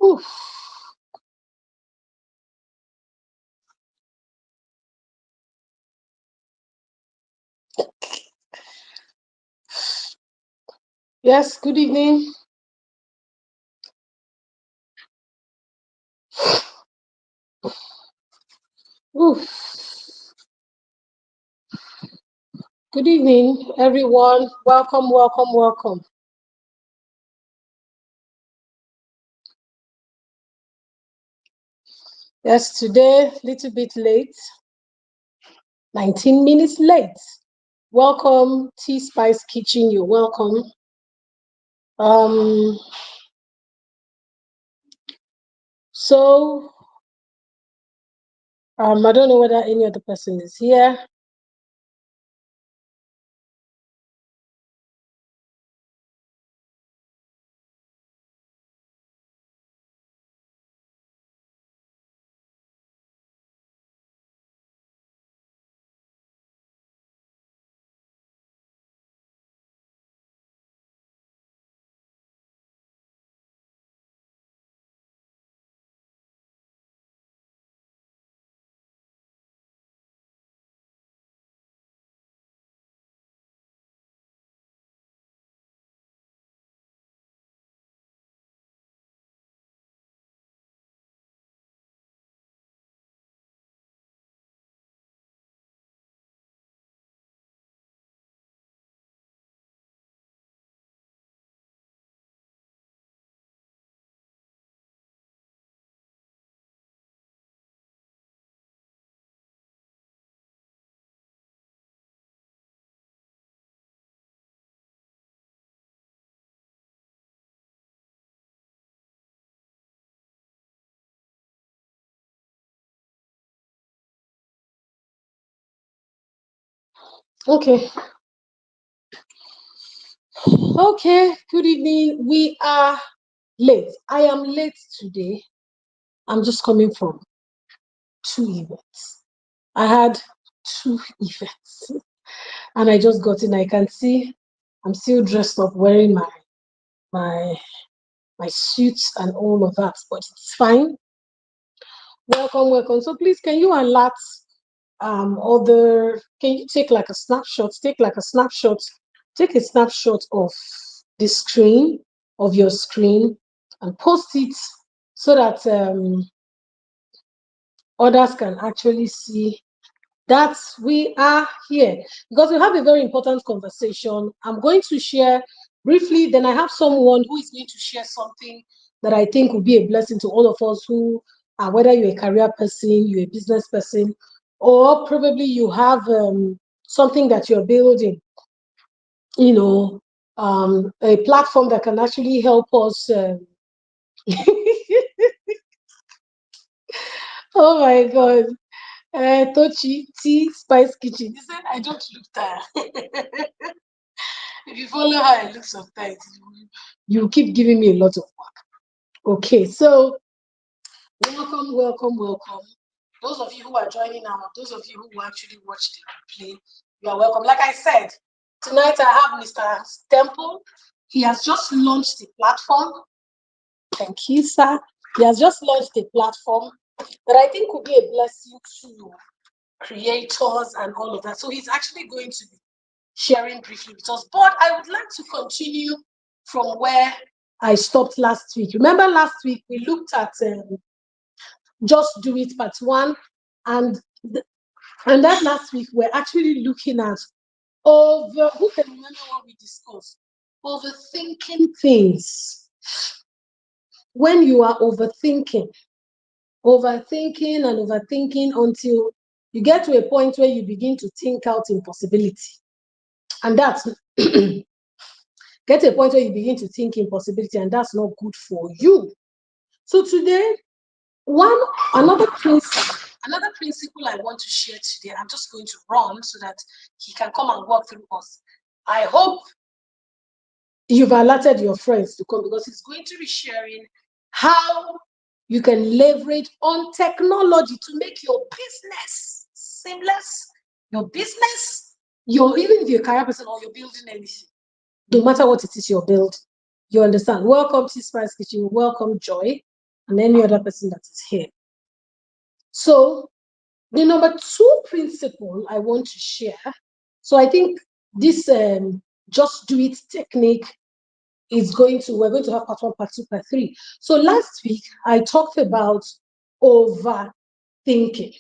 Oof. Yes, good evening. Oof. Good evening, everyone. Welcome, welcome, welcome. Yes, today, a little bit late, 19 minutes late. Welcome, Tea Spice Kitchen. You're welcome. I don't know whether any other person is here. Okay. Okay, good evening. We are late. I am late today. I'm just coming from 2 events. I had 2 events and I just got in. I can see I'm still dressed up wearing my suits and all of that, but it's fine. Welcome, welcome. So please, can you alert can you take like a snapshot? Take a snapshot of the screen of your screen and post it so that others can actually see that we are here, because we have a very important conversation. I'm going to share briefly, then I have someone who is going to share something that I think will be a blessing to all of us who are, whether you're a career person, you're a business person, or probably you have something that you're building, a platform that can actually help us. Oh my God. Tochi, Tea Spice Kitchen. He said, I don't look tired. If you follow how I look sometimes, you keep giving me a lot of work. Okay, so welcome, welcome, welcome. Those of you who are joining now, those of you who actually watch the replay, you are welcome. Like I said, tonight I have Mr. Temple. He has just launched the platform. Thank you, sir. He has just launched a platform that I think will be a blessing to creators and all of that. So he's actually going to be sharing briefly with us. But I would like to continue from where I stopped last week. Remember last week we looked at Just Do It Part 1, and that last week we're actually looking at who can remember what we discussed? Overthinking things. When you are overthinking and overthinking until you get to a point where you begin to think out impossibility. And that's get to a point where you begin to think impossibility, and that's not good for you. So today, another principle I want to share today, I'm just going to run so that he can come and walk through us. I hope you've alerted your friends to come, because he's going to be sharing how you can leverage on technology to make your business seamless. Your business, even if you're a career person or you're building anything, no matter what it is you're building, you understand. Welcome to Spice Kitchen. Welcome, Joy. and any other person that is here. So the number 2 principle I want to share. So I think this just do it technique is we're going to have part 1, part 2, part 3. So last week I talked about overthinking.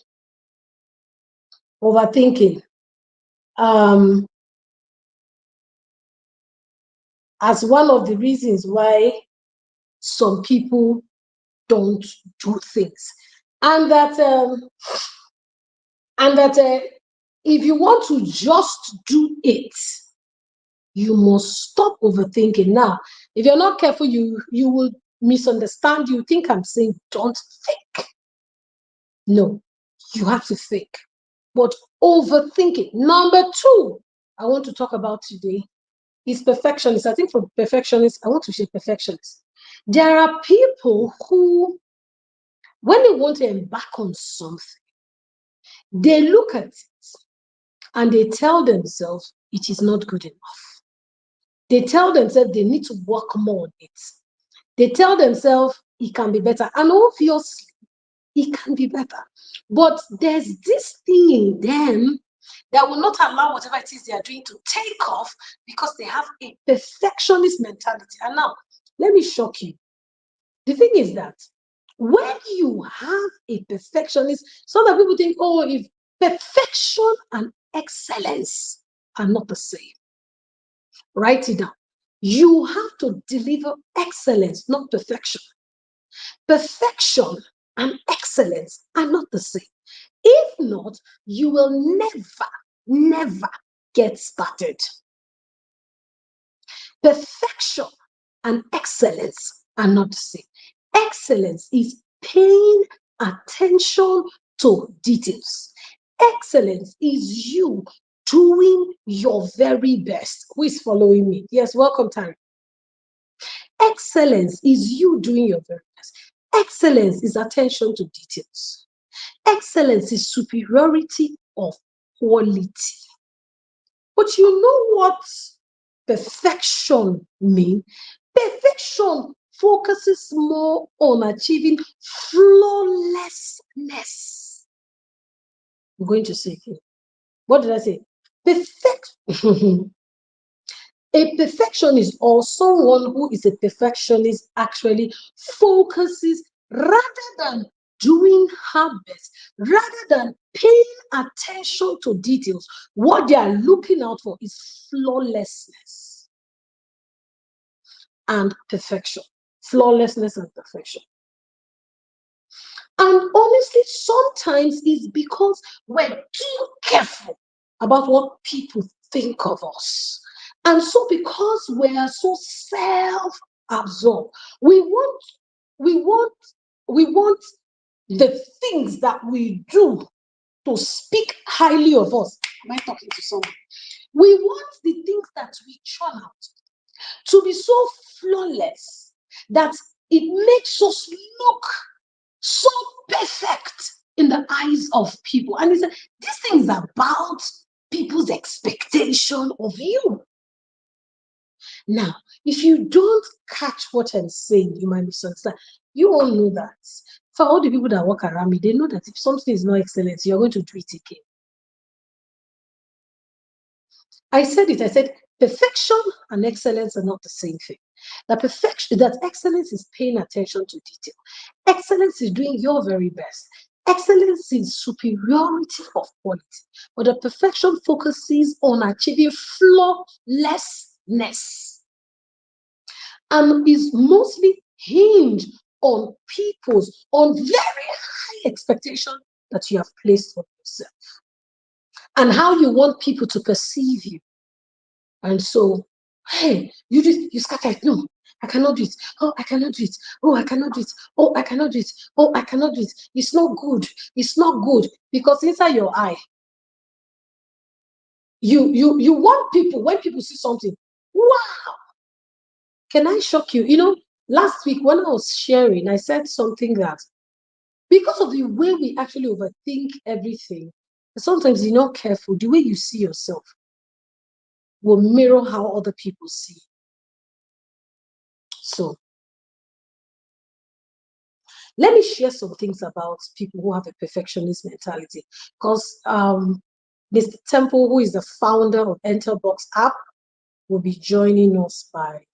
As one of the reasons why some people don't do things, and that if you want to just do it, you must stop overthinking. Now, if you're not careful, you will misunderstand. You think I'm saying don't think. No, you have to think. But overthinking. Number 2, I want to talk about today is perfectionists. I think for perfectionists, I want to say perfectionists. There are people who, when they want to embark on something, they look at it and they tell themselves it is not good enough. They tell themselves they need to work more on it. They tell themselves it can be better. And obviously, it can be better. But there's this thing in them that will not allow whatever it is they are doing to take off because they have a perfectionist mentality. And now, let me shock you. The thing is that when you have a perfectionist, some of people think, oh, if perfection and excellence are not the same. Write it down. You have to deliver excellence, not perfection. Perfection and excellence are not the same. If not, you will never get started. Perfection and excellence are not the same. Excellence is paying attention to details. Excellence is you doing your very best. Who is following me? Yes, welcome, Tari. Excellence is you doing your very best. Excellence is attention to details. Excellence is superiority of quality. But you know what perfection means? Perfection focuses more on achieving flawlessness. I'm going to say it again. What did I say? A perfectionist, or someone who is a perfectionist, actually focuses rather than doing her best, rather than paying attention to details. What they are looking out for is flawlessness and perfection. Flawlessness and perfection. And honestly, sometimes it's because we're too careful about what people think of us. And so because we are so self-absorbed, we want the things that we do to speak highly of us. Am I talking to someone? We want the things that we churn out to be so flawless that it makes us look so perfect in the eyes of people. And this thing is about people's expectation of you. Now, if you don't catch what I'm saying, you might misunderstand. You all know that. For all the people that walk around me, they know that if something is not excellent, you're going to do it again. I said perfection and excellence are not the same thing. That excellence is paying attention to detail. Excellence is doing your very best. Excellence is superiority of quality. But the perfection focuses on achieving flawlessness and is mostly hinged on very high expectation that you have placed on yourself and how you want people to perceive you. And so, hey, you scatter it. No, I cannot do it. Oh, I cannot do it. Oh, I cannot do it. Oh, I cannot do it. Oh, I cannot do it. It's not good. It's not good. Because inside your eye, you want people, when people see something, wow. Can I shock you? You know, last week when I was sharing, I said something that because of the way we actually overthink everything, sometimes you're not careful, the way you see yourself will mirror how other people see. So Let me share some things about people who have a perfectionist mentality, because Mr. Temple, who is the founder of Enterbox app, will be joining us by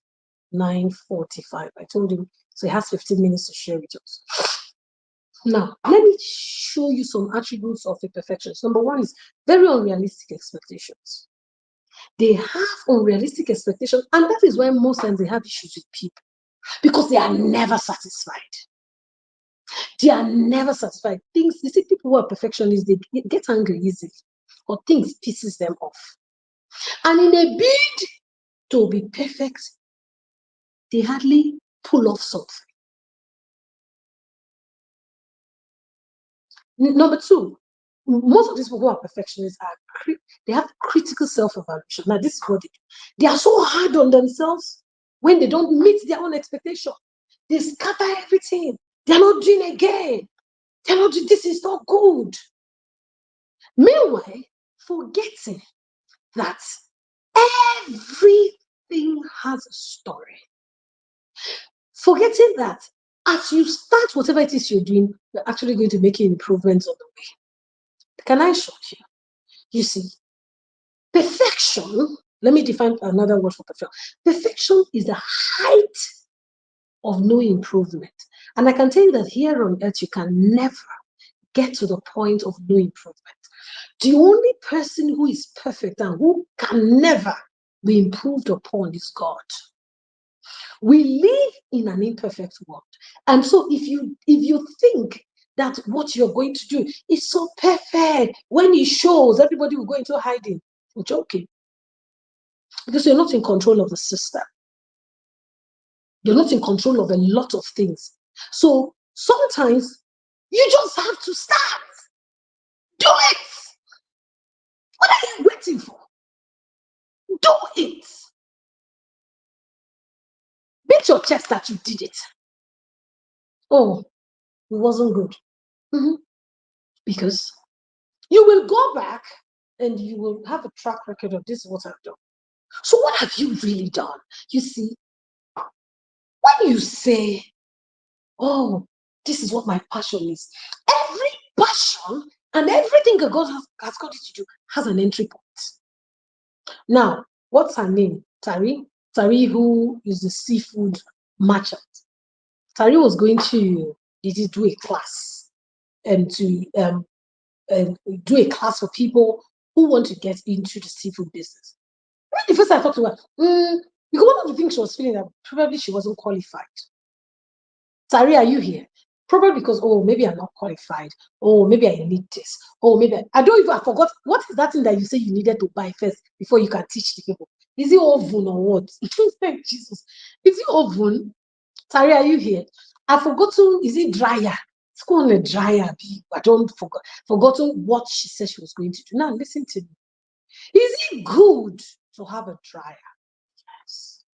9:45. I told him, so he has 15 minutes to share with us. Now, let me show you some attributes of a perfectionist. Number one is very unrealistic expectations. They have unrealistic expectations, and that is why most times they have issues with people, because they are never satisfied. They are never satisfied. Things, you see, people who are perfectionists, they get angry easily, or things pisses them off. And in a bid to be perfect, they hardly pull off something. Number two, most of these people who are perfectionists they have critical self-evaluation. Now, this is what they do. They are so hard on themselves when they don't meet their own expectation. They scatter everything. They're not doing again. They're not doing, this is not good. Meanwhile, forgetting that everything has a story. Forgetting that as you start whatever it is you're doing, you're actually going to make improvements on the way. Can I show you? You see, perfection, let me define another word for perfection. Perfection is the height of no improvement. And I can tell you that here on earth, you can never get to the point of no improvement. The only person who is perfect and who can never be improved upon is God. We live in an imperfect world. And so if you think that what you're going to do is so perfect, when it shows, everybody will go into hiding. I'm joking. Because you're not in control of the system. You're not in control of a lot of things. So sometimes you just have to start. Do it. What are you waiting for? Do it. Beat your chest that you did it. Oh, it wasn't good. Because you will go back and you will have a track record of this is what I've done. So what have you really done? You see, when you say, oh, this is what my passion is, every passion and everything that God has got you to do has an entry point. Now, what's her name? Tari, who is the seafood merchant. Tari was going to do a class and to do a class for people who want to get into the seafood business. When the first time I talked to her, because one of the things she was feeling that probably she wasn't qualified. Tari, are you here? Probably because, oh, maybe I'm not qualified. Oh, maybe I need this. Oh, maybe I don't even, I forgot. What is that thing that you say you needed to buy first before you can teach the people? Is it oven or what? Jesus. Is it oven? Tari, are you here? I forgot to, is it dryer? It's called a dryer. I don't forgotten what she said she was going to do. Now, listen to me. Is it good to have a dryer? Yes.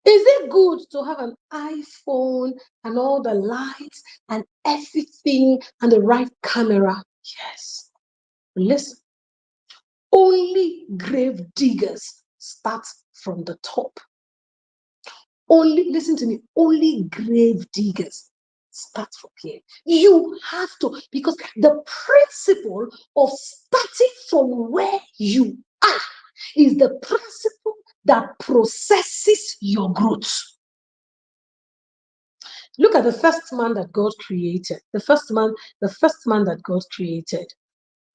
Is it good to have an iPhone and all the lights and everything and the right camera? Yes. Listen, only grave diggers start from the top. Only, listen to me, only grave diggers start from here. You have to, because the principle of starting from where you are is the principle that processes your growth. Look at the first man that God created. The first man that God created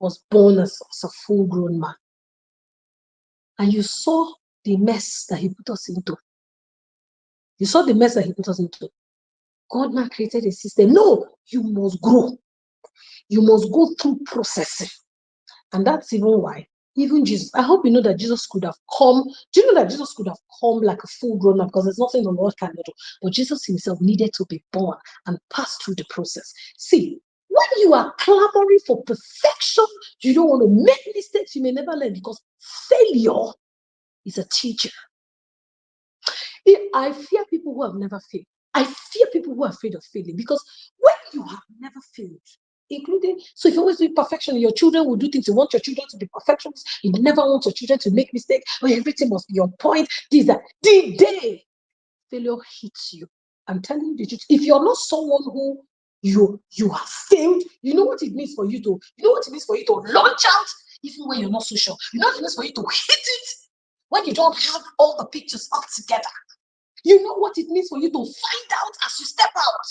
was born as a full-grown man. And you saw the mess that he put us into. You saw the mess that he put us into. God now created a system. No, you must grow. You must go through processing. And that's even why, even Jesus, I hope you know that Jesus could have come. Do you know that Jesus could have come like a full-grown man? Because there's nothing the Lord cannot do. But Jesus himself needed to be born and pass through the process. See, when you are clamoring for perfection, you don't want to make mistakes, you may never learn, because failure is a teacher. I fear people who have never failed. I fear people who are afraid of failing, because when you have never failed, including, so if you always do perfection, your children will do things. You want your children to be perfectionists. You never want your children to make mistakes, or everything must be on point. The day failure hits you, I'm telling you the truth. If you're not someone who you have failed. You know what it means for you to, launch out even when you're not so sure. You know what it means for you to hit it when you don't have all the pictures up together. You know what it means for you to find out as you step out.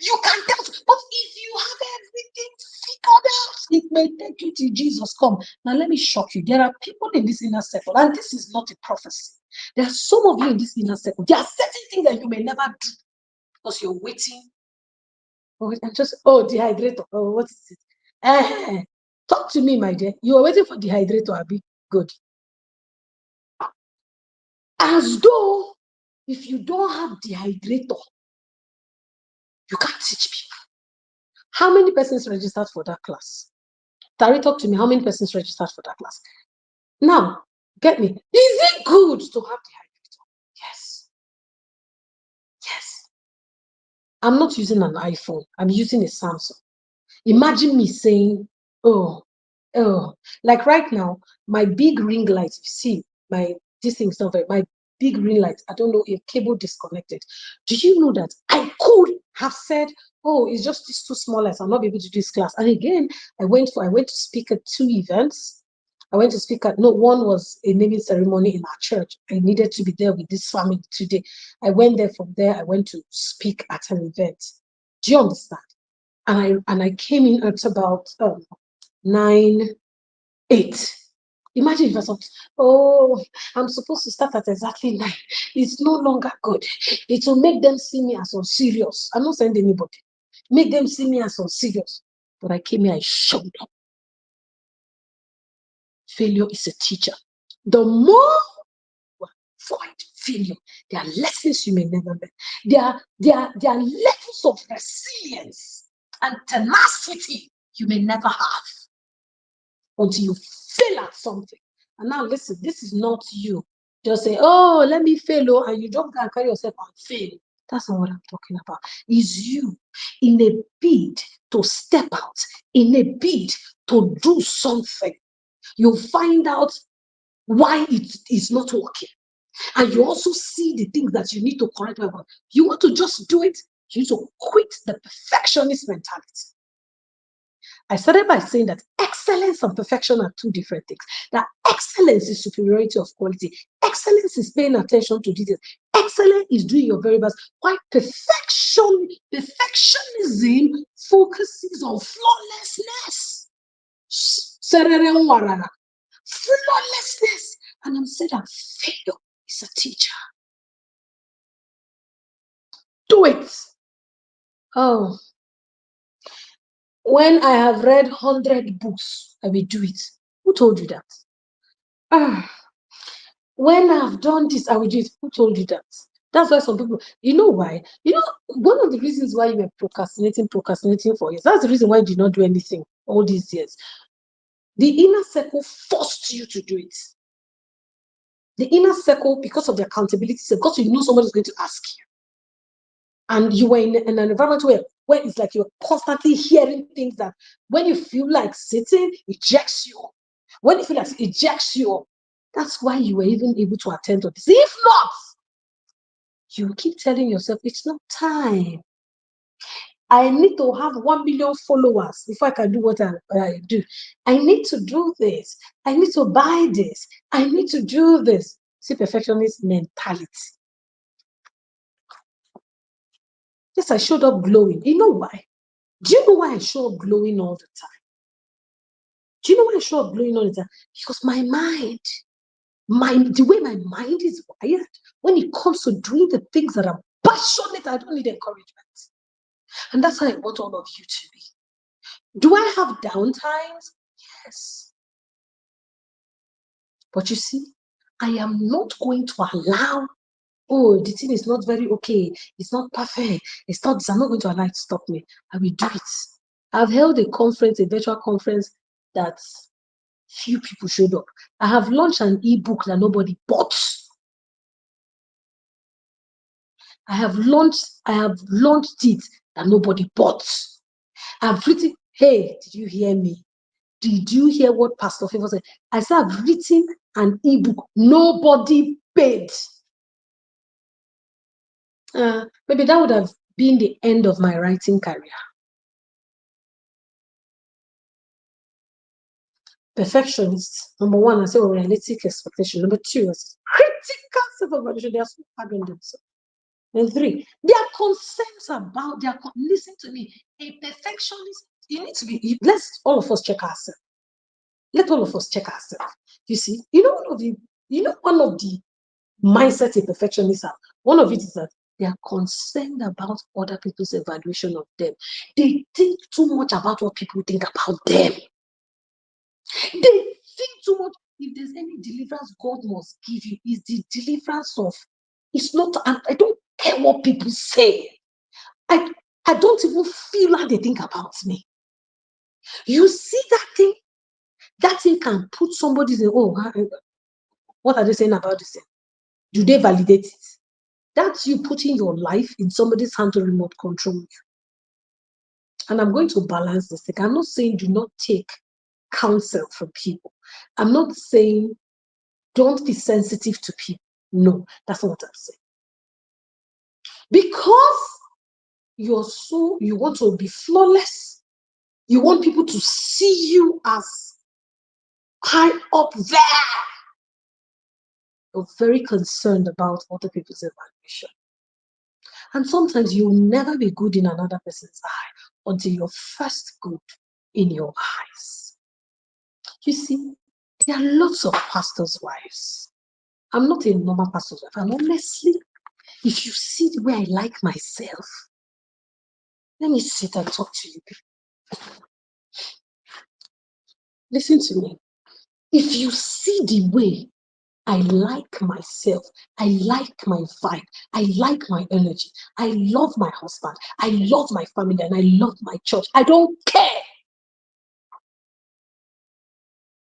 You can tell, but if you have everything figured out, it may take you till Jesus come. Now let me shock you. There are people in this inner circle, and this is not a prophecy. There are some of you in this inner circle. There are certain things that you may never do because you're waiting. And just dehydrator. Oh, what is it? Talk to me, my dear. You are waiting for dehydrator, Abi. Good. As though if you don't have dehydrator, you can't teach people. How many persons registered for that class? Tari, talk to me. How many persons registered for that class? Now, get me. Is it good to have dehydrator? Yes. Yes. I'm not using an iPhone. I'm using a Samsung. Imagine me saying, like right now, my big ring light, you see, this thing's not very, my big ring light, I don't know, a cable disconnected. Do you know that I could have said, oh, it's just these two small lights, I'll not be able to do this class. And again, I went to speak at 2 events. One was a naming ceremony in our church. I needed to be there with this family today. I went there. From there, I went to speak at an event. Do you understand? And I came in at about 9, 8. Imagine if I thought, I'm supposed to start at exactly 9. It's no longer good. It will make them see me as unserious. I'm not saying anybody. Make them see me as unserious. But I came here, I showed up. Failure is a teacher. The more you avoid failure, there are lessons you may never learn. There are levels of resilience and tenacity you may never have until you fail at something. And now listen, this is not you just say, oh, let me fail, and you don't go and carry yourself and fail. That's not what I'm talking about. Is you in a bid to step out, in a bid to do something. You find out why it is not working. And you also see the things that you need to correct about. You want to just do it, you need to quit the perfectionist mentality. I started by saying that excellence and perfection are two different things. That excellence is superiority of quality. Excellence is paying attention to details. Excellence is doing your very best. While perfectionism focuses on flawlessness. Flawlessness. And I'm saying that failure is a teacher. Do it. Oh. When I have read 100 books, I will do it. Who told you that? When I've done this, I will do it. Who told you that? That's why some people, you know why? One of the reasons why you were procrastinating for years, that's the reason why you did not do anything all these years. The inner circle forced you to do it. The inner circle, because of the accountability, because you know somebody's going to ask you. And you were in an environment where it's like you're constantly hearing things that when you feel like sitting, it ejects you. When you feel like it ejects you, that's why you were even able to attend to this. If not, you keep telling yourself, it's not time. I need to have 1 million followers before I can do what I do. I need to do this. I need to buy this. I need to do this. See, perfectionist mentality. Yes, I showed up glowing. You know why? Do you know why I show up glowing all the time? Do you know why I show up glowing all the time? Because my mind, the way my mind is wired, when it comes to doing the things that I'm passionate, I don't need encouragement. And that's how I want all of you to be. Do I have downtimes? Yes. But you see, I am not going to allow, the thing is not very okay. It's not perfect. It's not this. I'm not going to allow it to stop me. I will do it. I've held a virtual conference that few people showed up. I have launched an ebook that nobody bought. I have launched it that nobody bought. I've written, hey, did you hear me? Did you hear what Pastor Favor said? I said, I've written an ebook. Nobody paid. Maybe that would have being the end of my writing career. Perfectionists, number one, I say realistic expectation. Number two, critical self-evaluation. They are so hard on themselves. And three, their concerns about listen to me. A perfectionist, you need to be. Let's all of us check ourselves. Let all of us check ourselves. You see, one of the mindset a perfectionist have. One of it is that they are concerned about other people's evaluation of them. They think too much about what people think about them. They think too much. If there's any deliverance God must give you, is the deliverance of. It's not. I don't care what people say. I don't even feel how they think about me. You see that thing? That thing can put somebody in, what are they saying about this thing? Do they validate it? That's you putting your life in somebody's hand to remote control you. And I'm going to balance this thing. I'm not saying do not take counsel from people. I'm not saying don't be sensitive to people. No, that's not what I'm saying. Because you want to be flawless. You want people to see you as high up there. You're very concerned about other people's evaluation. And sometimes you'll never be good in another person's eye until you're first good in your eyes. You see, there are lots of pastors' wives. I'm not a normal pastor's wife. And honestly, if you see the way I like myself, let me sit and talk to you. Listen to me. If you see the way I like myself, I like my vibe, I like my energy, I love my husband, I love my family, and I love my church. I don't care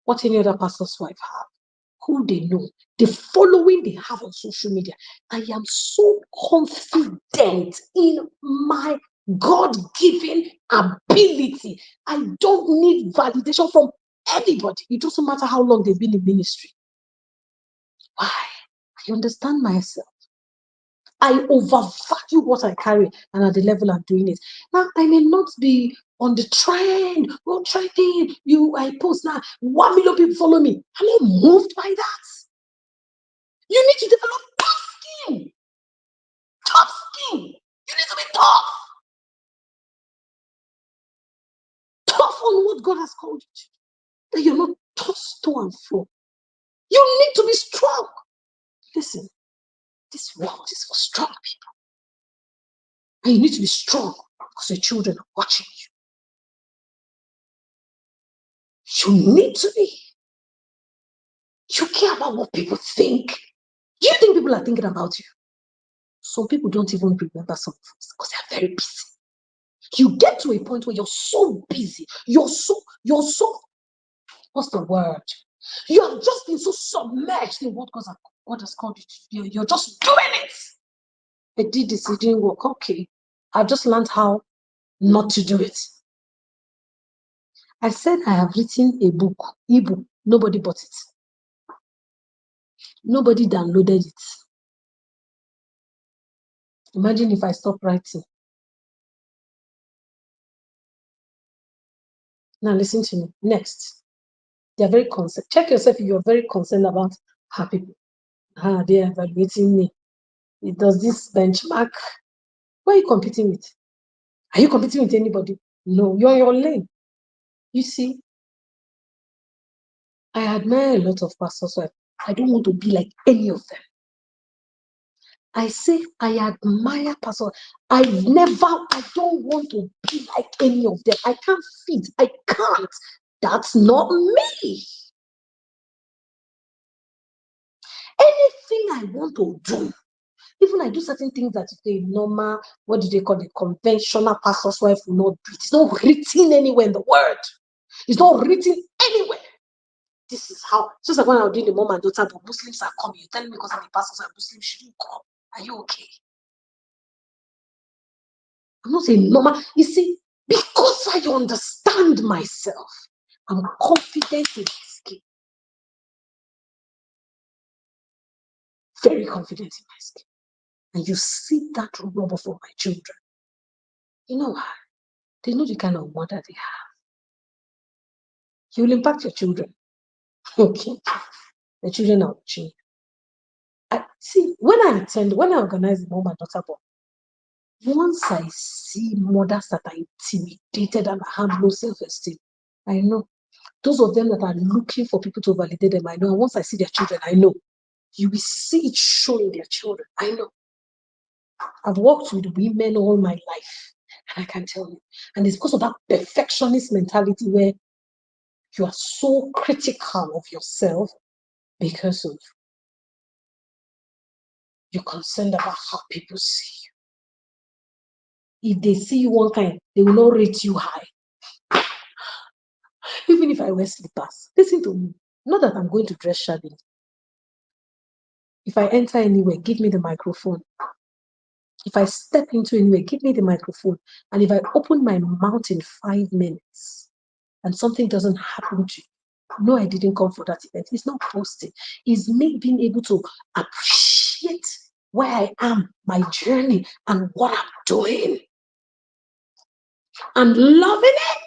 what any other pastor's wife have, who they know, the following they have on social media. I am so confident in my God-given ability. I don't need validation from anybody. It doesn't matter how long they've been in ministry. Why? I understand myself. I overvalue what I carry and at the level I'm doing it. Now, I may not be on the trend. Well, trending. I post now. 1 million people follow me. I'm not moved by that. You need to develop tough skin. Tough skin. You need to be tough. Tough on what God has called you to. That you're not tossed to and fro. You need to be strong. Listen, this world is for strong people. And you need to be strong because your children are watching you. You need to be. You care about what people think. Do you think people are thinking about you? Some people don't even remember some things because they are very busy. You get to a point where you're so busy. You're so, what's the word? You have just been so submerged in what God has called you to do. You're just doing it. I did this, it didn't work. Okay. I've just learned how not to do it. I said I have written a book, ebook. Nobody bought it. Nobody downloaded it. Imagine if I stop writing. Now listen to me. Next, they are very concerned. Check yourself if you're very concerned about how people. They are evaluating me. It does this benchmark. Who are you competing with? Are you competing with anybody? No, you're in your lane. You see, I admire a lot of pastors. So I don't want to be like any of them. I say I admire pastors. I don't want to be like any of them. I can't fit. I can't. That's not me. Anything I want to do, even I do certain things that the normal, what do they call it, conventional pastor's wife will not do. It's not written anywhere in the word. It's not written anywhere. This is how, just like when I was doing the mom and daughter, but Muslims are coming. You're telling me because I'm a pastor, so Muslims shouldn't come. Are you okay? I'm not saying normal. You see, because I understand myself, I'm confident in my skin. Very confident in my skin. And you see that rub off on my children. You know why? They know the kind of mother they have. You will impact your children. Okay. The children are watching. I see when I organize the mom and daughter ball, once I see mothers that are intimidated and have low self-esteem, I know. Those of them that are looking for people to validate them, I know. And once I see their children, I know. You will see it showing their children. I know. I've worked with women all my life, and I can tell you. And it's because of that perfectionist mentality where you are so critical of yourself because of you're concerned about how people see you. If they see you one kind, they will not rate you high. Even if I wear slippers, listen to me. Not that I'm going to dress shabby. If I enter anywhere, give me the microphone. If I step into anywhere, give me the microphone. And if I open my mouth in 5 minutes and something doesn't happen to you, no, I didn't come for that event. It's not posting. It's me being able to appreciate where I am, my journey, and what I'm doing. And loving it.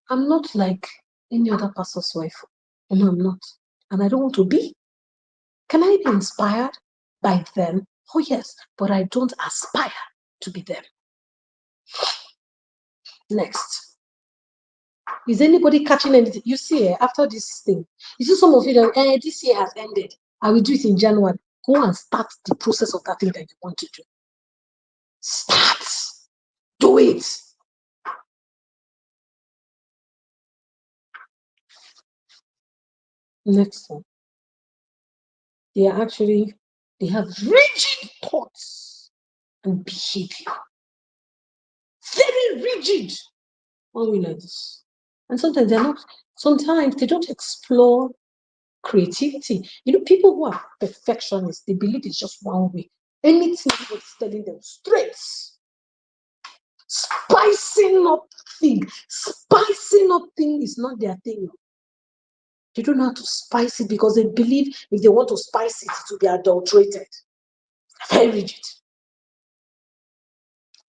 I'm not like any other pastor's wife. No, I'm not. And I don't want to be. Can I be inspired by them? Oh, yes, but I don't aspire to be them. Next. Is anybody catching anything? You see, after this thing, you see some of you that this year has ended. I will do it in January. Go and start the process of that thing that you want to do. Start. Do it. Next one. They have rigid thoughts and behavior. Very rigid. One way like this. And sometimes they don't explore creativity. You know, people who are perfectionists, they believe it's just one way. Anything anybody's telling them straight. Spicing up thing is not their thing. They don't know how to spice it because they believe if they want to spice it, it will be adulterated. Very rigid.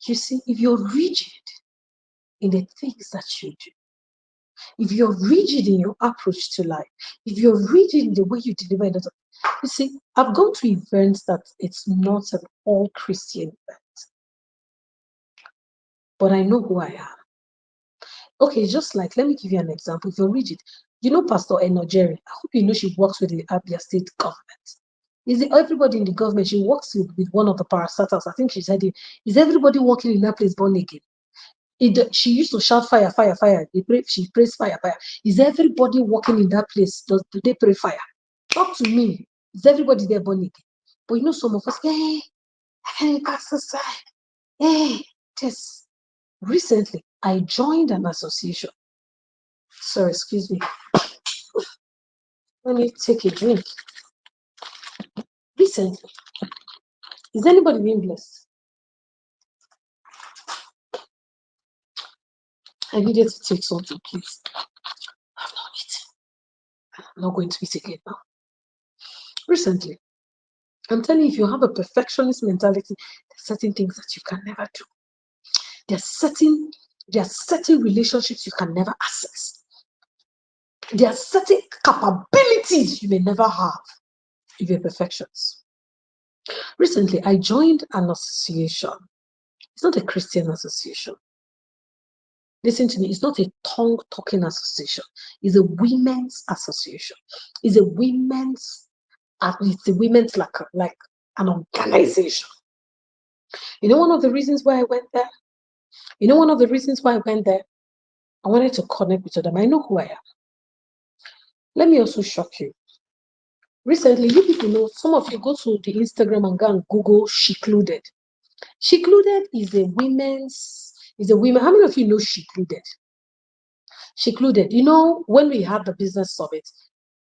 You see, if you're rigid in the things that you do, if you're rigid in your approach to life, if you're rigid in the way you deliver it, you see, I've gone to events that it's not an all Christian event, but I know who I am. Okay, just like, let me give you an example. If you're rigid, you know Pastor Enojeri, I hope you know she works with the Abia State government. Is it everybody in the government? She works with one of the parastatals. I think she's heading. Is everybody working in that place born again? She used to shout fire, fire, fire. She prays fire, fire. Is everybody working in that place? Do they pray fire? Talk to me. Is everybody there born again? But you know, some of us, hey, Pastor Sai, hey, just recently I joined an association. Sorry, excuse me. Let me take a drink. Recently, is anybody being blessed? I needed to take something, please. I'm not eating. I'm not going to eat again now. Recently, I'm telling you, if you have a perfectionist mentality, there's certain things that you can never do. There are certain relationships you can never access. There are certain capabilities you may never have if you're perfectionist. Recently, I joined an association. It's not a Christian association. Listen to me, it's not a tongue-talking association. It's a women's association. It's a women's like an organization. You know one of the reasons why I went there? I wanted to connect with them. I know who I am. Let me also shock you. Recently, you people know, some of you go to the Instagram and go and Google Shecluded. Shecluded is a women. How many of you know Shecluded? Shecluded. You know, when we had the business summit,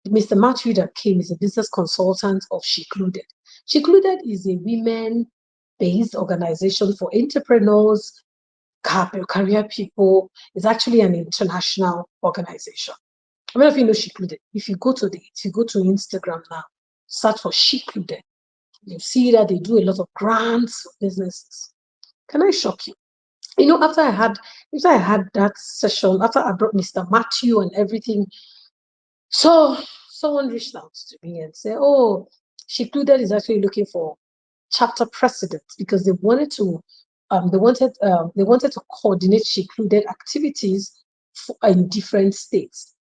Mr. Matthew that came is a business consultant of Shecluded. Shecluded is a women-based organization for entrepreneurs, career people. It's actually an international organization. How many of you know Shecluded? If you go to Instagram now, search for Shecluded. You see that they do a lot of grants for businesses. Can I shock you? You know, after I had that session, after I brought Mr. Matthew and everything, so someone reached out to me and said, "Oh, Shicluded is actually looking for chapter president because they wanted to coordinate Shicluded activities in different states."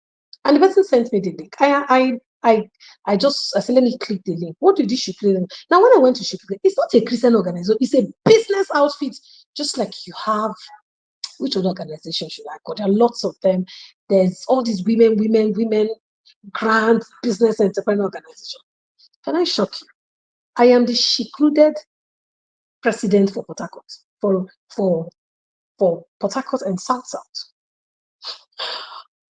And the person sent me the link. I said, let me click the link. What did this Shicluded? Now, when I went to Shicluded, it's not a Christian organization, it's a business outfit, just like you have. Which other organization should I call? There are lots of them. There's all these women grant business entrepreneur organization. Can I shock you? I am the Shicluded president for Port Harcourt, for Port Harcourt and South.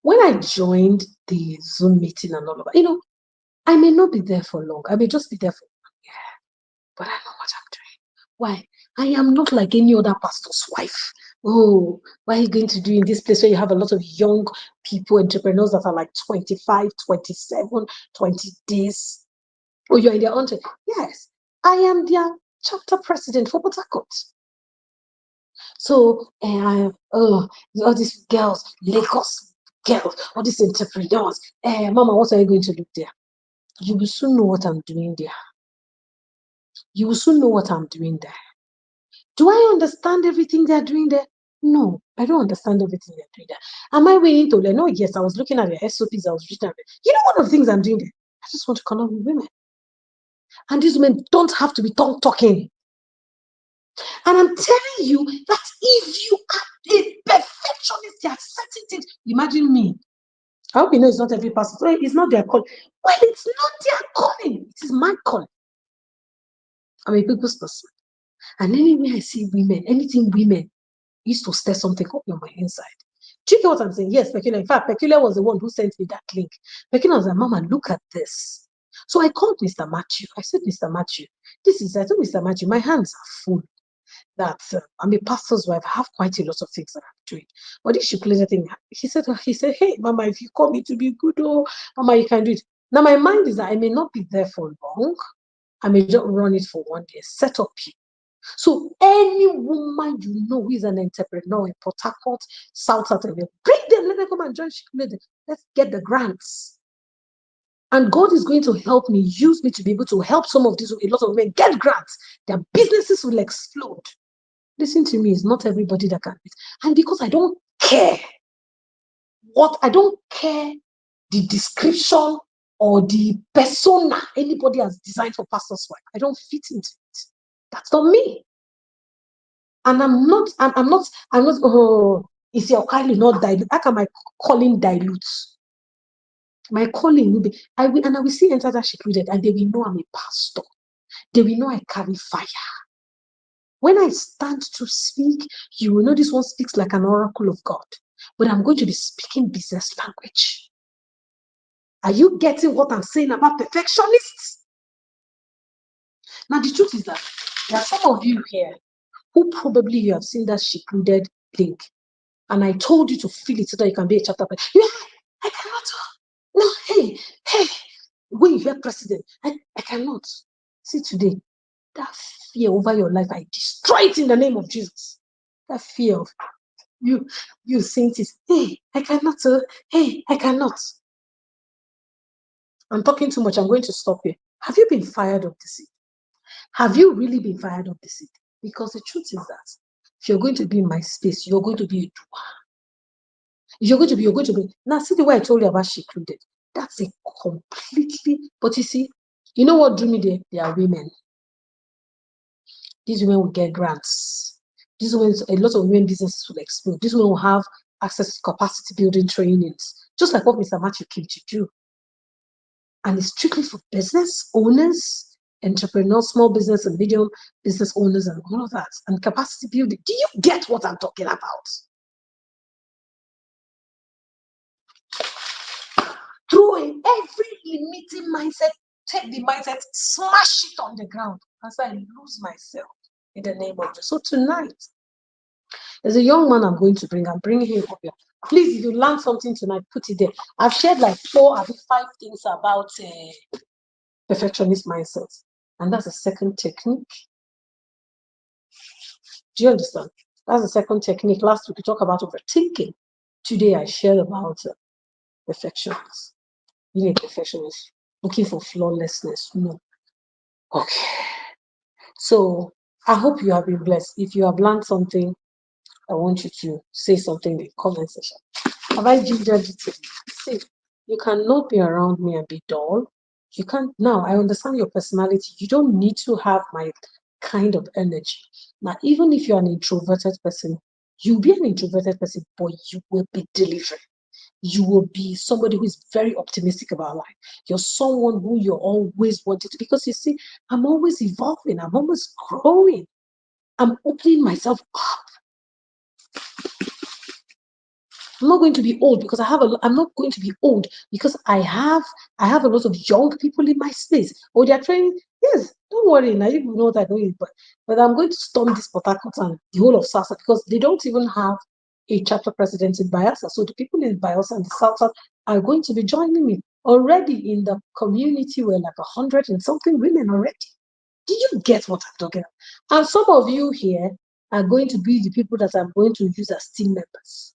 When I joined the Zoom meeting and all of that, you know, I may not be there for long. I may just be there for 1 year, but I know what I'm doing. Why? I am not like any other pastor's wife. Oh, what are you going to do in this place where you have a lot of young people, entrepreneurs that are like 25, 27, 20 days? Oh, you're in their own. Yes, I am their chapter president for Port Harcourt. So, all these girls, Lagos girls, all these entrepreneurs. Mama, what are you going to do there? You will soon know what I'm doing there. You will soon know what I'm doing there. Do I understand everything they're doing there? No, I don't understand everything they're doing there. Am I willing to learn? No, yes, I was looking at their SOPs, I was reading. You know, one of the things I'm doing there, I just want to connect with women. And these women don't have to be talking. And I'm telling you that if you are a perfectionist, they are certain things. Imagine me. I hope you know it's not every person. So it's not their calling. Well, it's not their calling. It is my calling. I'm a people's person. And anywhere I see women, anything women, used to stir something up on my inside. Do you get what I'm saying? Yes, Peculiar. In fact, Peculiar was the one who sent me that link. Peculiar was like, Mama, look at this. So I called Mr. Matthew. I said, Mr. Matthew, I told Mr. Matthew, my hands are full. That I'm a pastor's wife. I have quite a lot of things that I'm doing. But this Shicluded thing, he said, hey, Mama, if you call me to be good, oh, Mama, you can do it. Now, my mind is that I may not be there for long. I may just run it for 1 day, set up people. So any woman you know who is an entrepreneur in Port Harcourt, South Africa, bring them, let them come and join Shicluded. Let's get the grants. And God is going to help me, use me to be able to help some of these, a lot of women get grants. Their businesses will explode. Listen to me, it's not everybody that can. And because I don't care the description or the persona anybody has designed for pastor's wife, I don't fit into it. That's not me. And I'm not, is your calling not dilute? How can my calling dilute? My calling will be, I will see enter that Shicluded, and they will know I'm a pastor. They will know I carry fire. When I stand to speak, you will know this one speaks like an oracle of God. But I'm going to be speaking business language. Are you getting what I'm saying about perfectionists? Now, the truth is that there are some of you here who probably you have seen that Shicluded link. And I told you to fill it so that you can be a chapter president. Yeah, I cannot. No, hey, when you hear president, I cannot. See today, that fear over your life, I destroy it in the name of Jesus. That fear of you saying this, hey, I cannot, hey, I cannot. I'm talking too much. I'm going to stop here. Have you been fired of the seed? Have you really been fired of the seed? Because the truth is that if you're going to be in my space, you're going to be a doer. You're going to be. Now, see the way I told you about Shicluded. That's a completely, but you see, you know what drew me there? They are women. These women will get grants. These women, a lot of women businesses will explode. These women will have access to capacity building trainings, just like what Mr. Matthew came to do. And it's strictly for business owners, entrepreneurs, small business and medium business owners, and all of that, and capacity building. Do you get what I'm talking about? Throwing every limiting mindset, take the mindset, smash it on the ground as I lose myself in the name of Jesus. So tonight, there's a young man I'm going to bring. I'm bringing him up here. Please, if you learn something tonight, put it there. I've shared like 4 or 5 things about perfectionist mindset. And that's the second technique. Do you understand? That's the second technique. Last week we talked about overthinking. Today I shared about perfectionism. Being a perfectionist, looking for flawlessness. No. Okay. So I hope you have been blessed. If you have learned something, I want you to say something in the comment section. Have I gingered you to see? You cannot be around me and be dull. You can't. Now I understand your personality. You don't need to have my kind of energy. Now, even if you're an introverted person, you'll be an introverted person, but you will be delivering. You will be somebody who is very optimistic about life. You're someone who you're always wanted to, because you see, I'm always evolving, I'm always growing, I'm opening myself up. I'm not going to be old because I'm not going to be old because I have a lot of young people in my space. Oh, they're training. Yes, don't worry. Now you know that, but I'm going to storm this Port Harcourt and the whole of Salsa because they don't even have a chapter president in Bayelsa. So the people in Bayelsa and the South are going to be joining me. Already in the community, we're like 100 and something women already. Do you get what I'm talking about? And some of you here are going to be the people that I'm going to use as team members.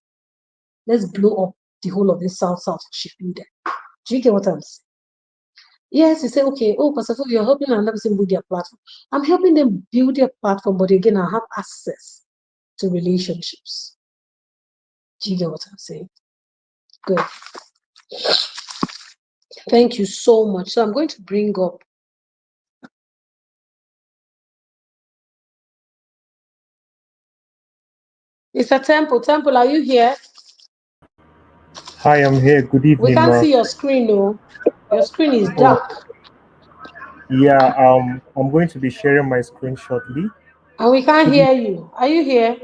Let's blow up the whole of this South shipping there. Do you get what I'm saying? Yes, you say, okay, oh, Pastor, you're helping another person build their platform. I'm helping them build their platform, but again, I have access to relationships. Do you get what I'm saying? Good. Thank you so much. So I'm going to bring up Mr. Temple. Temple, are you here? Hi, I'm here. Good evening, We can't ma. see your screen, no. Your screen is dark. Yeah, I'm going to be sharing my screen shortly. And we can't hear you. Are you here?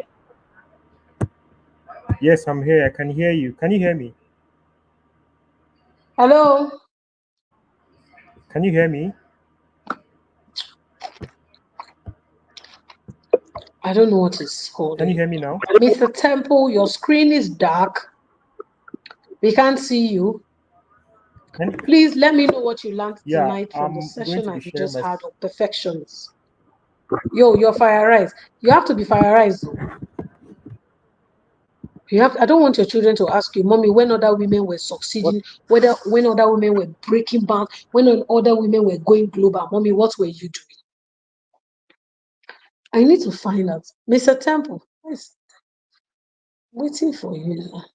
Yes, I'm here. I can hear you. Can you hear me? Hello? Can you hear me? I don't know what is called. Can you hear me now? Mr. Temple, your screen is dark. We can't see you. Please let me know what you learned tonight from the session I just had on perfections. Yo, you're fireized. You have to be fireized. I don't want your children to ask you, Mommy, when other women were succeeding, when other women were breaking bounds, when other women were going global, Mommy, what were you doing? I need to find out. Mr. Temple, I'm waiting for you now.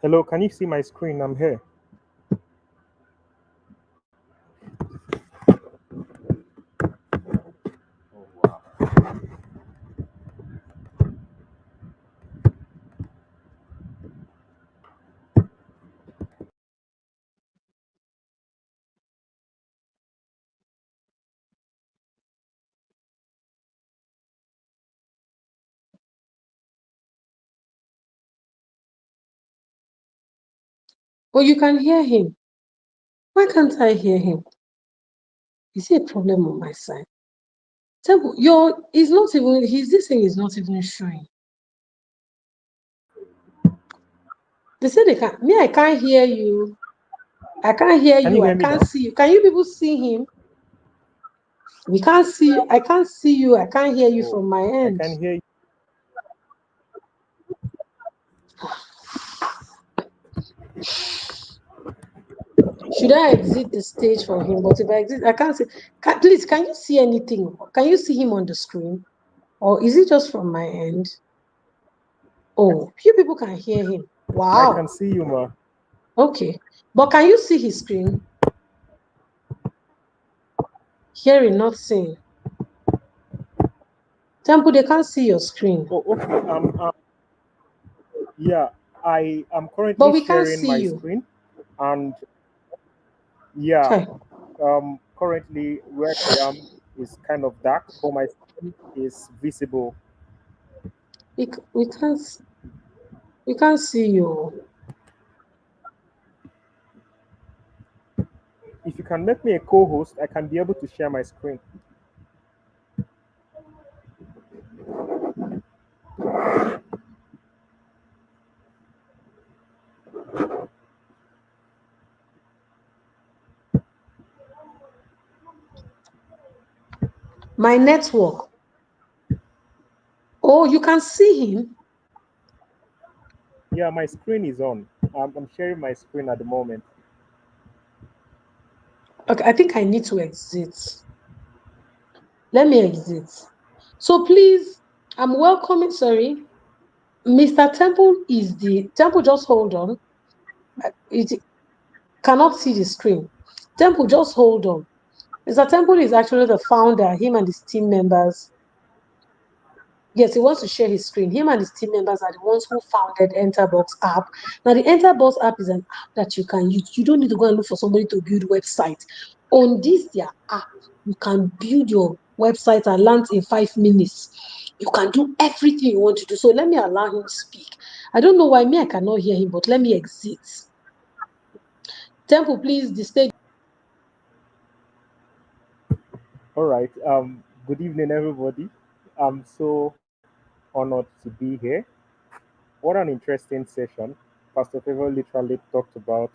Hello, can you see my screen? I'm here. Oh, you can hear him. Why can't I hear him? Is it a problem on my side? Temple, this thing is not even showing. They say they can't. Me, I can't hear you. I can't hear you. I can't see you. Can you people see him? We can't see you. I can't see you. I can't hear you from my end. I can hear you. Should I exit the stage for him? But if I exit, I can't see. Please, can you see anything? Can you see him on the screen? Or is it just from my end? Oh, few people can hear him. Wow. I can see you, ma. Okay. But can you see his screen? Hearing, not seeing. Temple, they can't see your screen. Oh, okay. Yeah, I am currently But we can't sharing see my you. screen, and yeah, Okay. currently where I am is kind of dark, but my screen is visible. We can't see you. If you can make me a co-host, I can be able to share my screen. My network. Oh, you can see him. Yeah, my screen is on. I'm sharing my screen at the moment. Okay, I think I need to exit. Let me exit. So please, I'm welcoming, sorry. Mr. Temple is the Temple, just hold on. It cannot see the screen. Temple, just hold on. Mr. Temple is actually the founder, him and his team members. Yes, he wants to share his screen. Him and his team members are the ones who founded Enterbox app. Now, the Enterbox app is an app that you can use. You don't need to go and look for somebody to build website. On this their app, you can build your website and launch in 5 minutes. You can do everything you want to do. So let me allow him to speak. I don't know why me I cannot hear him, but let me exit. Temple, please, the stage. All right. Good evening, everybody. I'm so honored to be here. What an interesting session. Pastor Favor literally talked about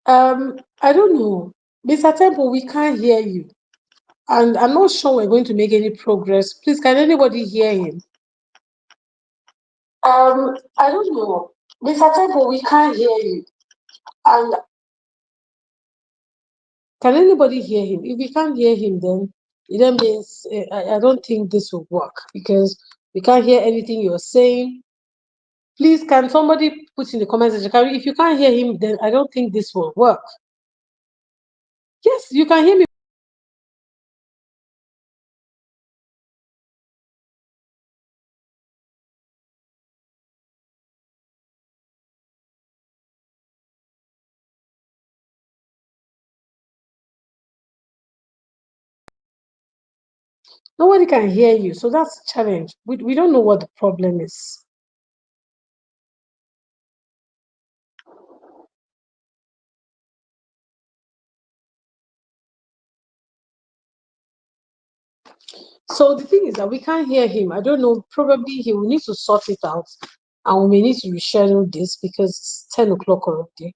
I don't know. Mr. Temple, we can't hear you. And I'm not sure we're going to make any progress. Please, can anybody hear him? I don't know. Mr. Temple, we can't hear you. And can anybody hear him? If we can't hear him, then it means I don't think this will work because we can't hear anything you're saying. Please, can somebody put in the comment section? If you can't hear him, then I don't think this will work. Yes, you can hear me. Nobody can hear you, so that's a challenge. We don't know what the problem is. So the thing is that we can't hear him. I don't know. Probably he will need to sort it out, and we may need to reschedule this because it's 10 o'clock already,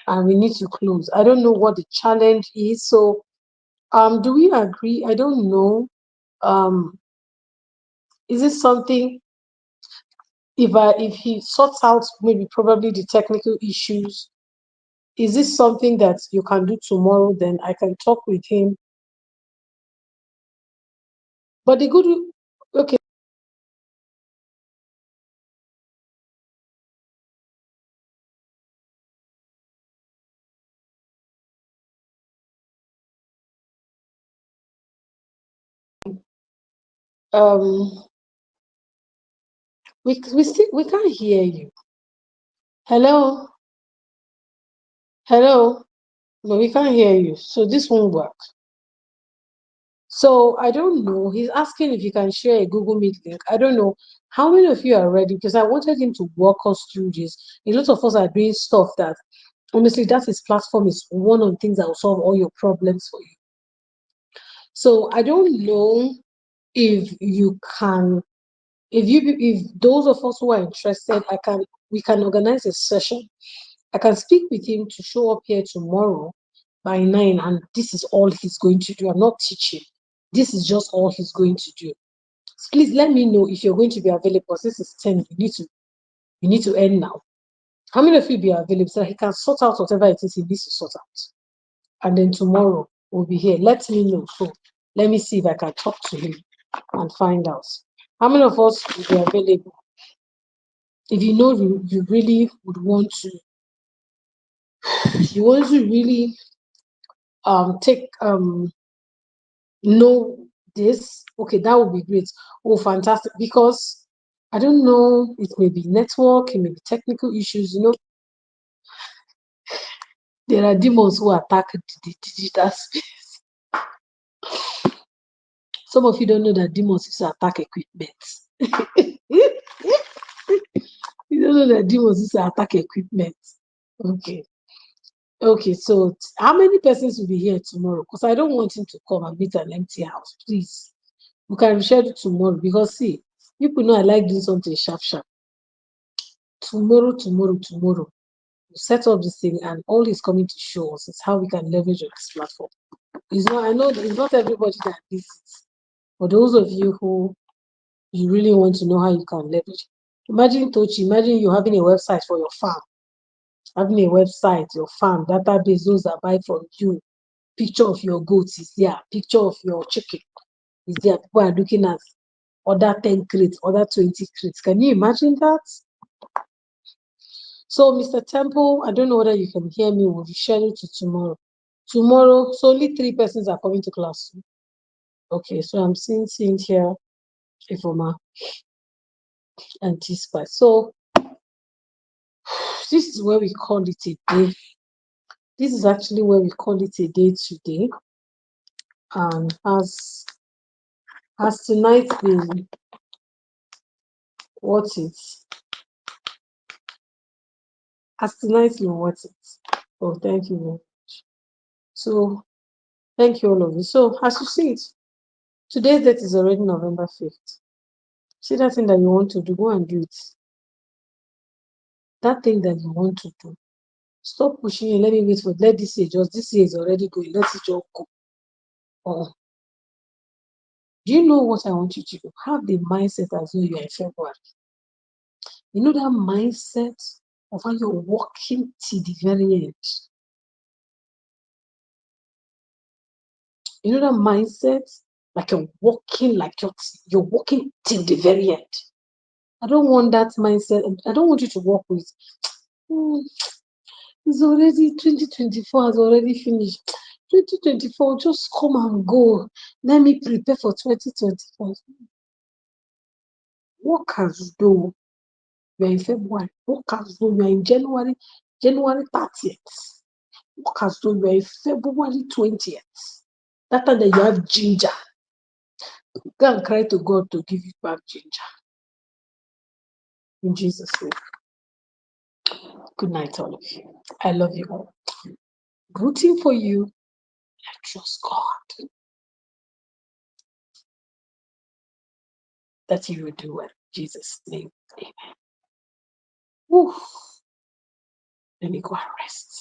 and we need to close. I don't know what the challenge is. So, do we agree? I don't know. Is it something? If he sorts out maybe probably the technical issues, is this something that you can do tomorrow? Then I can talk with him. But the good, okay. Um, we can't hear you. Hello, hello. No, we can't hear you. So this won't work. So I don't know. He's asking if you can share a Google Meet link. I don't know how many of you are ready because I wanted him to walk us through this. A lot of us are doing stuff that honestly, that his platform is one of the things that will solve all your problems for you. So I don't know if you can, if those of us who are interested, we can organize a session. I can speak with him to show up here tomorrow by 9, and this is all he's going to do. I'm not teaching. This is just all he's going to do. Please let me know if you're going to be available. This is 10. You need to end now. How many of you be available so that he can sort out whatever it is he needs to sort out? And then tomorrow we'll be here. Let me know. So let me see if I can talk to him and find out. How many of us will be available? If you know you really would want to, you want to really take know this, okay, that would be great. Oh, fantastic. Because I don't know, it may be network, it may be technical issues, there are demons who attack the digital space. Some of you don't know that demons used to attack equipment. You don't know that demons used to attack equipment. Okay. Okay, so how many persons will be here tomorrow? Because I don't want him to come and meet an empty house. Please. We can reschedule tomorrow because see, people know I like doing something sharp. Tomorrow, we'll set up this thing, and all he's coming to show us is how we can leverage on this platform. I know it's not everybody that visits. For those of you who you really want to know how you can leverage. Imagine Tochi, imagine you having a website for your farm. Having a website, your farm, database, those that buy from you. Picture of your goats is there. Picture of your chicken is there. People are looking at other 10 crates, other 20 crates. Can you imagine that? So, Mr. Temple, I don't know whether you can hear me. We'll be scheduled to tomorrow. Tomorrow, so only 3 persons are coming to class. Okay, so I'm seeing Cynthia, Ifoma, and T-Spice. So, this is where we call it a day. This is actually where we call it a day today. And has tonight been worth it? Has tonight been worth it? Oh, thank you very much. So, thank you all of you. So, as you see it, today's date is already November 5th. See that thing that you want to do, go and do it. that thing that you want to do, stop pushing it. Let me wait for, let this year, just this year is already going, let it just go. Oh, do you know what I want you to do? Have the mindset as though you are in February. You know that mindset of how you're walking till the very end. You know that mindset, like you're walking, like you're walking till the very end. I don't want that mindset. I don't want you to walk with, "Hmm, it's already 2024 has already finished. 2024, just come and go. Let me prepare for 2025. Walk as though you're in February. Walk as though you're in January 30th. Walk as though you're in February 20th. That time that you have ginger. Go and cry to God to give you back ginger. In Jesus' name. Good night, all of you. I love you all. Rooting for you. I trust God that you will do it. In Jesus' name. Amen. Whew. Let me go and rest.